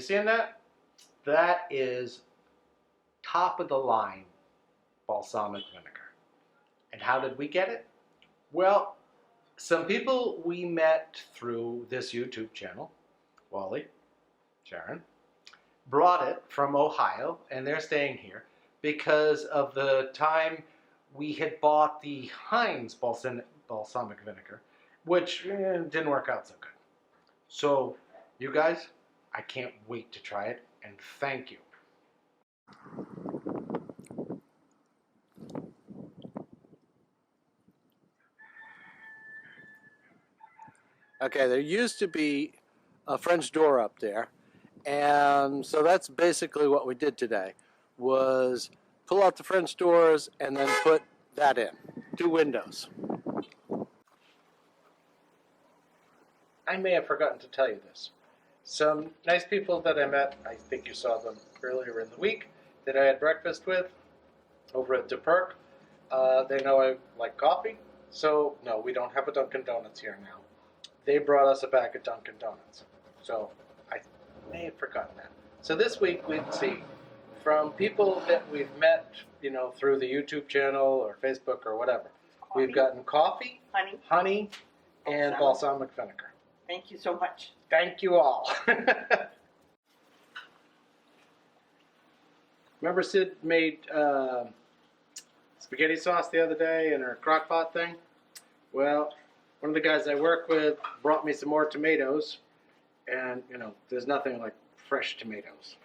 seeing that? That is top of the line balsamic vinegar. And how did we get it? Well, some people we met through this YouTube channel, Wally, Sharon, brought it from Ohio, and they're staying here because of the time we had bought the Heinz balsamic vinegar, which didn't work out so good. So, you guys, I can't wait to try it, and thank you. Okay, there used to be a French door up there, and so that's basically what we did today, was pull out the French doors and then put that in. 2 windows. I may have forgotten to tell you this. Some nice people that I met, I think you saw them earlier in the week, that I had breakfast with over at DePerk. They know I like coffee, so no, we don't have a Dunkin' Donuts here now. They brought us a bag of Dunkin' Donuts, so I may have forgotten that. So this week we'd see from people that we've met, you know, through the YouTube channel or Facebook or whatever. Coffee. We've gotten coffee, honey, and balsamic vinegar. Thank you so much. Thank you all. Remember Sid made spaghetti sauce the other day in her crock pot thing? Well, one of the guys I work with brought me some more tomatoes, and you know, there's nothing like fresh tomatoes.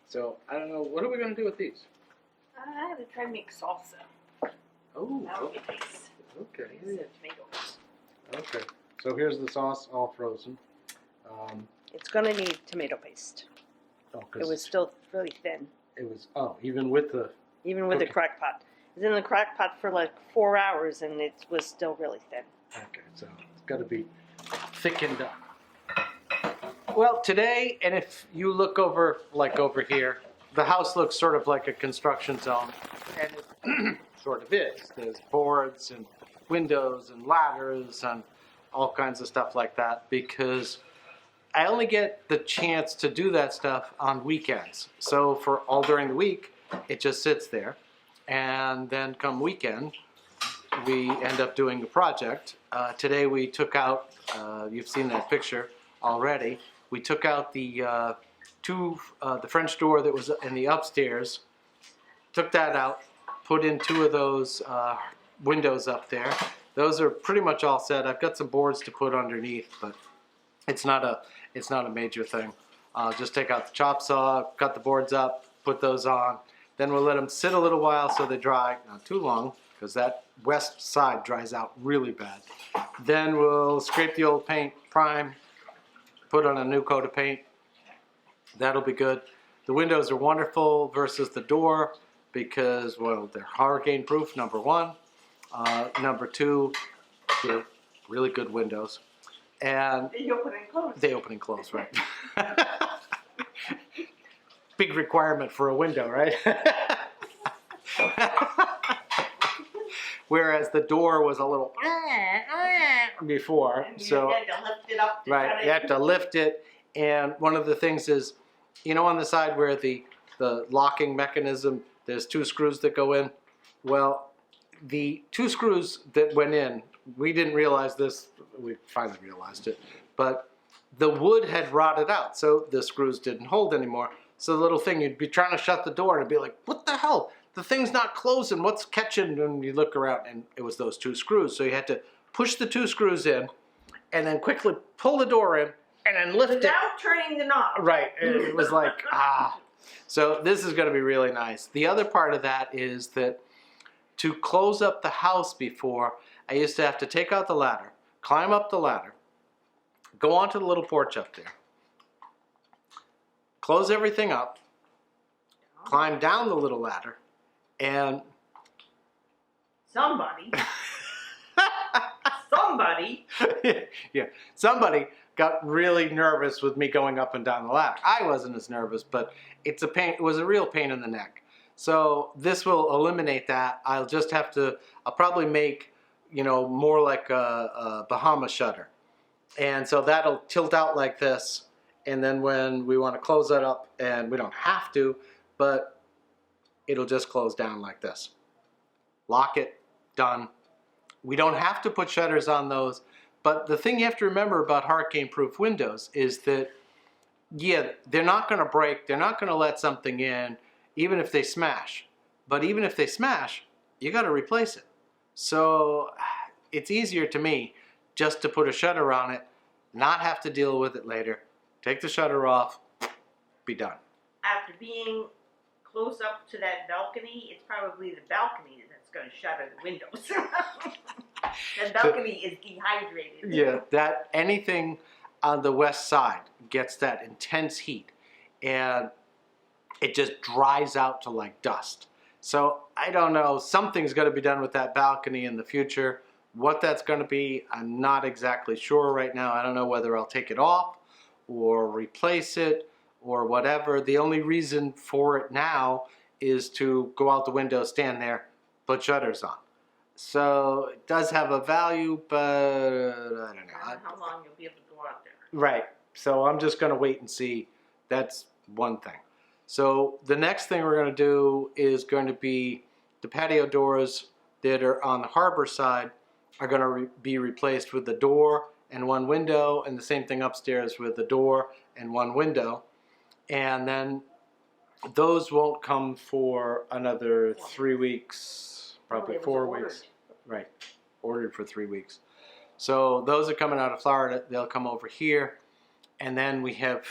So I don't know, what are we going to do with these? I have to try and make salsa. Oh, that would be nice. Okay. Tomatoes. Okay. So here's the sauce, all frozen. It's going to need tomato paste. Oh, it was still really thin. It was, even with the... Even with the crock pot. It was in the crock pot for like 4 hours and it was still really thin. Okay, so it's got to be thickened up. Well, today, and if you look over, like over here, the house looks sort of like a construction zone, and it sort of is. There's boards and windows and ladders and all kinds of stuff like that, because I only get the chance to do that stuff on weekends. So for all during the week, it just sits there, and then come weekend, we end up doing the project. Today we took out, you've seen that picture already, we took out the the French door that was in the upstairs, took that out, put in 2 of those windows up there. Those are pretty much all set. I've got some boards to put underneath, but it's not a major thing. Just take out the chop saw, cut the boards up, put those on. Then we'll let them sit a little while so they dry, not too long, because that west side dries out really bad. Then we'll scrape the old paint, prime, put on a new coat of paint. That'll be good. The windows are wonderful versus the door because, well, they're hurricane proof, number 1. Number 2, they're really good windows. And they open and close. They open and close, right. Big requirement for a window, right? Whereas the door was a little before, so you had to lift it up. Right, you have to lift it, and one of the things is, you know, on the side where the locking mechanism, there's 2 screws that go in. Well, the 2 screws that went in, we didn't realize this. We finally realized it, but the wood had rotted out, so the screws didn't hold anymore. So the little thing, you'd be trying to shut the door and it'd be like, what the hell? The thing's not closing, what's catching? And you look around and it was those 2 screws. So you had to push the 2 screws in and then quickly pull the door in and then lift it. Without turning the knob. Right, it was like, ah. So this is gonna be really nice. The other part of that is that to close up the house before, I used to have to take out the ladder, climb up the ladder, go onto the little porch up there, close everything up, climb down the little ladder, and somebody yeah, somebody got really nervous with me going up and down the ladder. I wasn't as nervous, but it's a pain. It was a real pain in the neck. So this will eliminate that. I'll just have to, I'll probably make, you know, more like a Bahama shutter. And so that'll tilt out like this, and then when we want to close that up, and we don't have to, but it'll just close down like this. Lock it, done. We don't have to put shutters on those, but the thing you have to remember about hurricane-proof windows is that, yeah, they're not going to break, they're not going to let something in, even if they smash. But even if they smash, you got to replace it. So it's easier to me just to put a shutter on it, not have to deal with it later, take the shutter off, be done. After being close up to that balcony, it's probably the balcony that's going to shutter the windows. The balcony is dehydrated. Yeah, that anything on the west side gets that intense heat, and it just dries out to like dust. So I don't know, something's going to be done with that balcony in the future. What that's going to be, I'm not exactly sure right now. I don't know whether I'll take it off or replace it or whatever. The only reason for it now is to go out the window, stand there, put shutters on. So it does have a value, but I don't know. I don't know how long you'll be able to go out there. Right. So I'm just going to wait and see. That's one thing. So the next thing we're going to do is going to be the patio doors that are on the harbor side are going to be replaced with the door and one window, and the same thing upstairs with the door and one window. And then those won't come for another 3 weeks, probably 4 weeks. Right. Ordered for 3 weeks. So those are coming out of Florida. They'll come over here. And then we have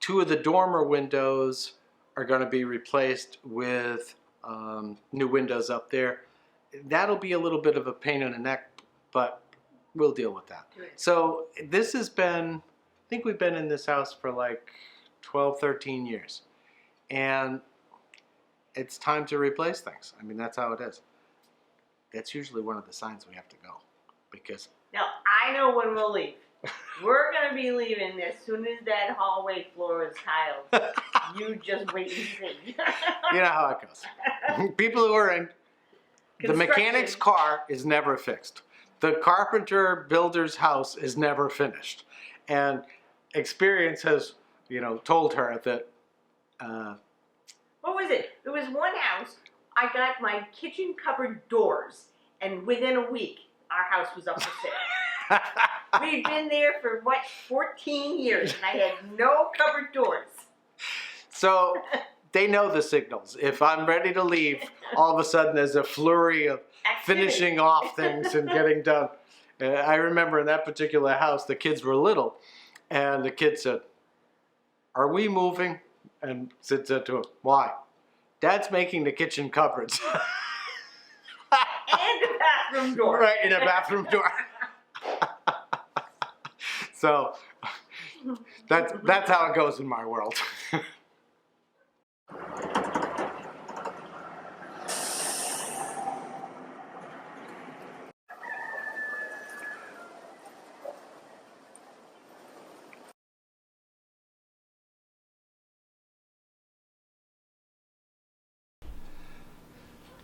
2 of the dormer windows are going to be replaced with new windows up there. That'll be a little bit of a pain in the neck, but we'll deal with that. Good. So this has been, I think we've been in this house for like 12, 13 years. And it's time to replace things. I mean, that's how it is. That's usually one of the signs we have to go, because... Now, I know when we'll leave. We're going to be leaving as soon as that hallway floor is tiled. You just wait and see. You know how it goes. People who are in... The mechanic's car is never fixed. The carpenter builder's house is never finished. And experience has, you know, told her that... What was it? There was one house, I got my kitchen cupboard doors, and within a week, our house was up for sale. We'd been there for, 14 years, and I had no cupboard doors. So they know the signals. If I'm ready to leave, all of a sudden there's a flurry of finishing off things and getting done. I remember in that particular house, the kids were little, and the kid said, "Are we moving?" And Sid said to him, "Why?" "Dad's making the kitchen cupboards." And the bathroom door. Right, in a bathroom door. So that's how it goes in my world.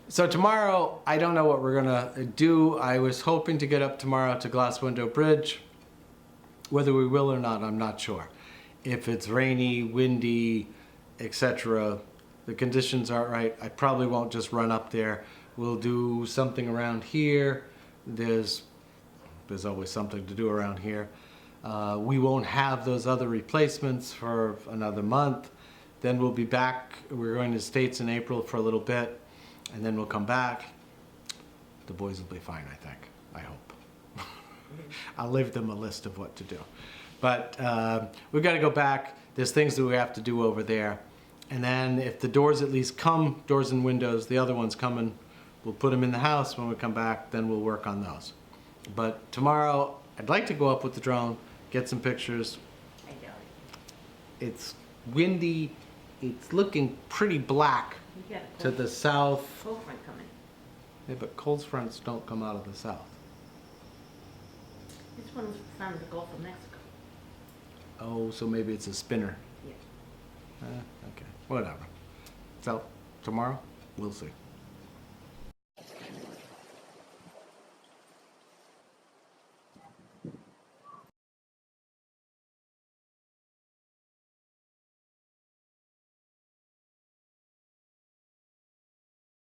So tomorrow, I don't know what we're gonna do. I was hoping to get up tomorrow to Glass Window Bridge. Whether we will or not, I'm not sure. If it's rainy, windy, etc., the conditions aren't right, I probably won't just run up there. We'll do something around here. There's always something to do around here. We won't have those other replacements for another month. Then we'll be back. We're going to the States in April for a little bit. And then we'll come back. The boys will be fine, I think. I hope. I'll leave them a list of what to do. But we've got to go back. There's things that we have to do over there. And then if the doors at least come, doors and windows, the other ones coming, we'll put them in the house. When we come back, then we'll work on those. But tomorrow, I'd like to go up with the drone, get some pictures. I doubt it. It's windy. It's looking pretty black. To the south. Cold front coming. Yeah, but cold fronts don't come out of the south. This one's from the Gulf of Mexico. Oh, so maybe it's a spinner. Yeah. Okay, whatever. So, tomorrow, we'll see.